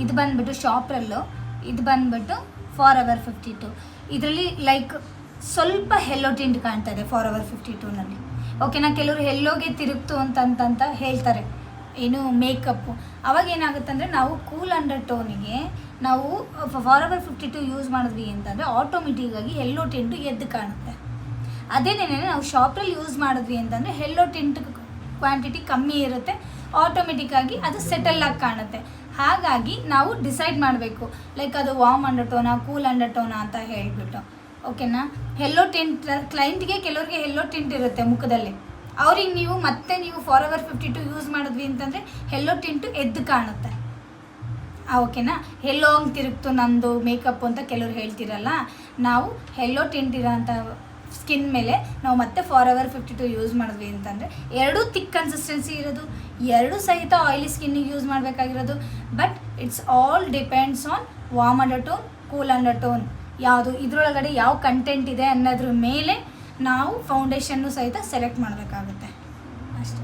ಇದು ಬಂದುಬಿಟ್ಟು ಶಾಪ್ರಲ್ಲು, ಇದು ಬಂದುಬಿಟ್ಟು ಫಾರೆವರ್ 52. ಇದರಲ್ಲಿ ಲೈಕ್ ಸ್ವಲ್ಪ ಹೆಲ್ಲೋ ಟಿಂಟ್ ಕಾಣ್ತಾ ಇದೆ ಫಾರೆವರ್ 52ನಲ್ಲಿ. ಓಕೆನಾ, ಕೆಲವರು ಹೆಲ್ಲೋಗೆ ತಿರುಗ್ತು ಅಂತ ಹೇಳ್ತಾರೆ ಏನು ಮೇಕಪ್ಪು. ಅವಾಗ ಏನಾಗುತ್ತೆ ಅಂದರೆ ನಾವು ಕೂಲ್ ಅಂಡರ್ ಟೋನಿಗೆ ನಾವು ಫಾರೆವರ್ 52 ಯೂಸ್ ಮಾಡಿದ್ವಿ ಅಂತಂದರೆ ಆಟೋಮೆಟಿಕ್ಕಾಗಿ ಹೆಲ್ಲೋ ಟಿಂಟು ಎದ್ದು ಕಾಣುತ್ತೆ. ಅದೇನೇನೆ ನಾವು ಶಾಪ್ರಲ್ಲಿ ಯೂಸ್ ಮಾಡಿದ್ವಿ ಅಂತಂದರೆ ಹೆಲ್ಲೋ ಟಿಂಟ್ ಕ್ವಾಂಟಿಟಿ ಕಮ್ಮಿ ಇರುತ್ತೆ, ಆಟೋಮೆಟಿಕ್ಕಾಗಿ ಅದು ಸೆಟಲ್ ಆಗಿ ಕಾಣುತ್ತೆ. ಹಾಗಾಗಿ ನಾವು ಡಿಸೈಡ್ ಮಾಡಬೇಕು ಲೈಕ್ ಅದು ವಾರ್ಮ್ ಅಂಡರ್ ಟೋನಾ ಕೂಲ್ ಅಂಡರ್ ಟೋನಾ ಅಂತ ಹೇಳಿಬಿಟ್ಟು. ಓಕೆನಾ, ಹೆಲ್ಲೋ ಟಿಂಟ್ ಕ್ಲೈಂಟ್ಗೆ ಕೆಲವ್ರಿಗೆ ಹೆಲ್ಲೋ ಟಿಂಟ್ ಇರುತ್ತೆ ಮುಖದಲ್ಲಿ, ಅವ್ರಿಗೆ ನೀವು ಫಾರೆವರ್ 52 ಯೂಸ್ ಮಾಡಿದ್ವಿ ಅಂತಂದರೆ ಹೆಲ್ಲೋ ಟಿಂಟು ಎದ್ದು ಕಾಣುತ್ತೆ. ಓಕೆನಾ, ಎಲ್ಲೋ ಹಂಗೆ ತಿರುಗ್ತು ನಂದು ಮೇಕಪ್ ಅಂತ ಕೆಲವ್ರು ಹೇಳ್ತಿರಲ್ಲ, ನಾವು ಹೆಲ್ಲೋ ಟಿಂಟ್ ಇರೋಂಥ ಸ್ಕಿನ್ ಮೇಲೆ ನಾವು ಮತ್ತೆ ಫಾರೆವರ್ 52 ಯೂಸ್ ಮಾಡಿದ್ವಿ ಅಂತಂದರೆ ಎರಡೂ ಥಿಕ್ ಕನ್ಸಿಸ್ಟೆನ್ಸಿ ಇರೋದು, ಎರಡೂ ಸಹಿತ ಆಯಿಲಿ ಸ್ಕಿನ್ನಿಗೆ ಯೂಸ್ ಮಾಡಬೇಕಾಗಿರೋದು. But it's all depends on warm undertone cool undertone, ಯಾವುದು ಇದರೊಳಗಡೆ ಯಾವ ಕಂಟೆಂಟ್ ಇದೆ ಅನ್ನೋದ್ರ ಮೇಲೆ ನಾವು ಫೌಂಡೇಶನ್ನು ಸಹಿತ ಸೆಲೆಕ್ಟ್ ಮಾಡಬೇಕಾಗುತ್ತೆ ಅಷ್ಟೇ.